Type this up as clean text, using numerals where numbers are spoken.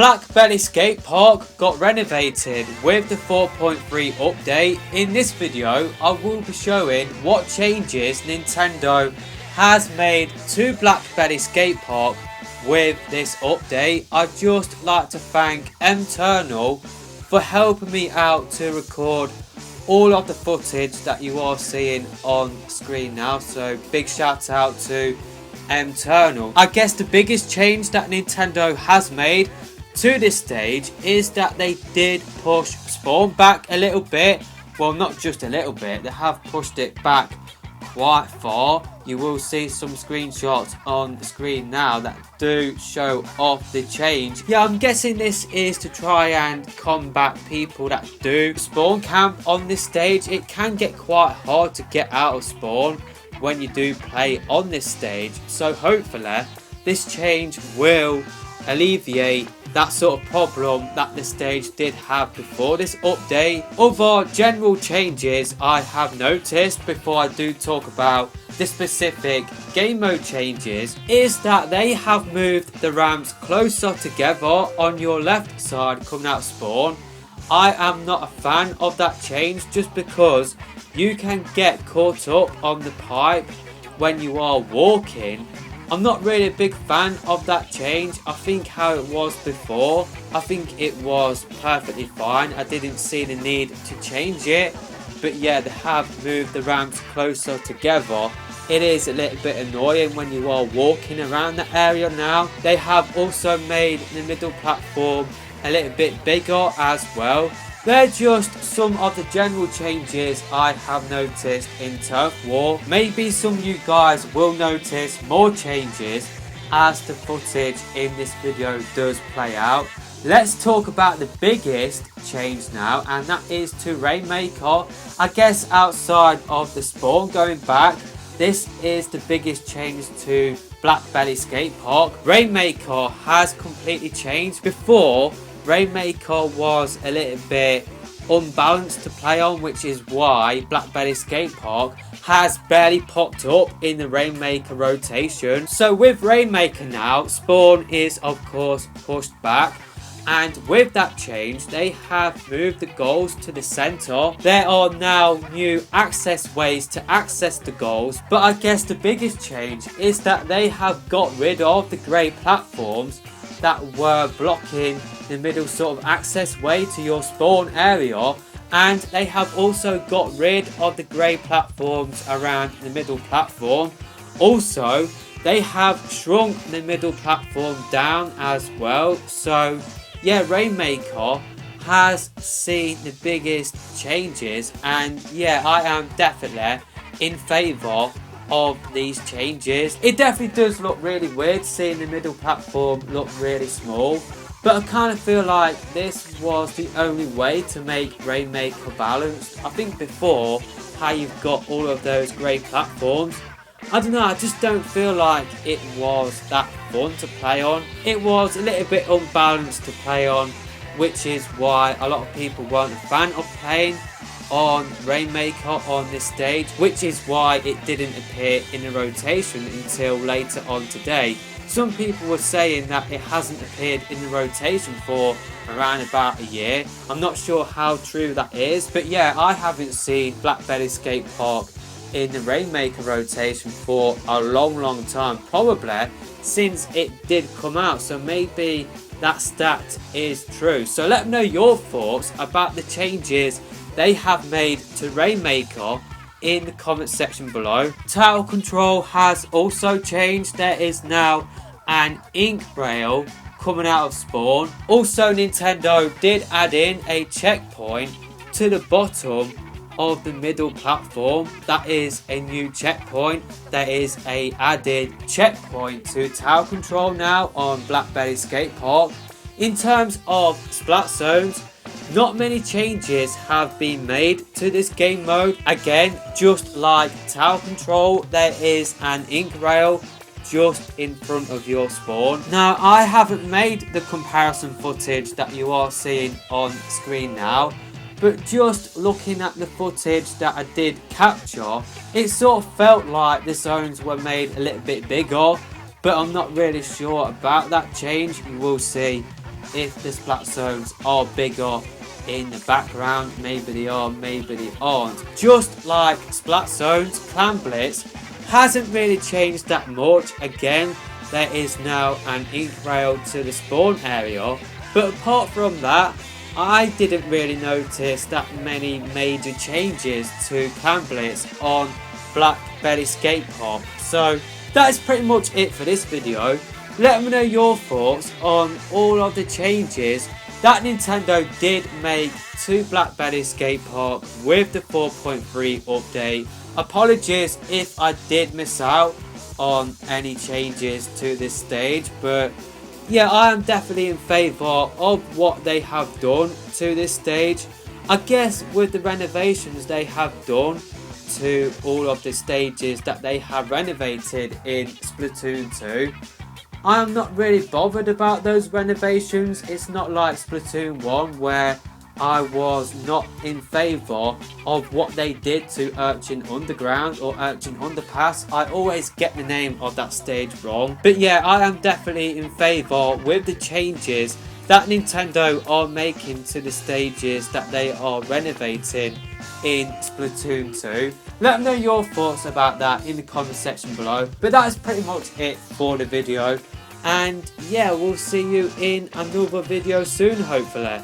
Blackbelly Skatepark got renovated with the 4.3 update. In this video, I will be showing what changes Nintendo has made to Blackbelly Skatepark with this update. I'd just like to thank Eternal for helping me out to record all of the footage that you are seeing on screen now. So big shout out to Eternal. I guess the biggest change that Nintendo has made to this stage is that they did push spawn back a little bit. Well, not just a little bit, they have pushed it back quite far. You will see some screenshots on the screen now that do show off the change. Yeah, I'm guessing this is to try and combat people that do spawn camp on this stage. It can get quite hard to get out of spawn when you do play on this stage, so hopefully this change will alleviate that sort of problem that the stage did have before this update. Other general changes I have noticed before I do talk about the specific game mode changes is that they have moved the ramps closer together on your left side coming out of spawn. I am not a fan of that change just because you can get caught up on the pipe when you are walking. I'm not really a big fan of that change. I think how it was before, I think it was perfectly fine. I didn't see the need to change it. But yeah, they have moved the ramps closer together. It is a little bit annoying when you are walking around the area now. They have also made the middle platform a little bit bigger as well. They're just some of the general changes I have noticed in Turf War. Maybe some of you guys will notice more changes as the footage in this video does play out. Let's talk about the biggest change now, and that is to Rainmaker. I guess outside of the spawn going back, this is the biggest change to Blackbelly Skatepark. Rainmaker has completely changed. Before, Rainmaker was a little bit unbalanced to play on, which is why Blackbelly Skatepark has barely popped up in the Rainmaker rotation. So with Rainmaker now, spawn is of course pushed back, and with that change they have moved the goals to the center. There are now new access ways to access the goals, but I guess the biggest change is that they have got rid of the grey platforms that were blocking the middle sort of access way to your spawn area, and they have also got rid of the grey platforms around the middle platform. Also, they have shrunk the middle platform down as well. So yeah, Rainmaker has seen the biggest changes, and yeah, I am definitely in favour of these changes. It definitely does look really weird seeing the middle platform look really small, but I kind of feel like this was the only way to make Rainmaker balanced. I think before, how you've got all of those grey platforms, I don't know, I just don't feel like it was that fun to play on. It was a little bit unbalanced to play on, which is why a lot of people weren't a fan of playing on Rainmaker on this stage, which is why it didn't appear in the rotation until later on today. Some people were saying that it hasn't appeared in the rotation for around about a year. I'm not sure how true that is, but yeah, I haven't seen Blackbelly Skatepark in the Rainmaker rotation for a long time, probably since it did come out, so maybe that stat is true. So let me know your thoughts about the changes they have made to Rainmaker in the comment section below. Title control has also changed. There is now an ink rail coming out of spawn. Also, Nintendo did add in a checkpoint to the bottom of the middle platform. That is a new checkpoint. There is a added checkpoint to tower control now on Blackbelly Skatepark. In terms of Splat Zones, not many changes have been made to this game mode. Again, just like tower control, there is an ink rail just in front of your spawn. Now, I haven't made the comparison footage that you are seeing on screen now, but just looking at the footage that I did capture, it sort of felt like the zones were made a little bit bigger, but I'm not really sure about that change. You will see if the Splat Zones are bigger in the background. Maybe they are, maybe they aren't. Just like Splat Zones, Clan Blitz hasn't really changed that much. Again, there is now an ink rail to the spawn area, but apart from that, I didn't really notice that many major changes to Clan Blitz on Blackbelly Skatepark. So that is pretty much it for this video. Let me know your thoughts on all of the changes that Nintendo did make to Blackbelly Skatepark with the 4.3 update. Apologies if I did miss out on any changes to this stage, but yeah, I am definitely in favour of what they have done to this stage. I guess with the renovations they have done to all of the stages that they have renovated in Splatoon 2, I am not really bothered about those renovations. It's not like Splatoon 1 where I was not in favour of what they did to Urchin Underground or Urchin Underpass. I always get the name of that stage wrong. But yeah, I am definitely in favour with the changes that Nintendo are making to the stages that they are renovating in Splatoon 2. Let me know your thoughts about that in the comment section below. But that is pretty much it for the video. And yeah, we'll see you in another video soon, hopefully.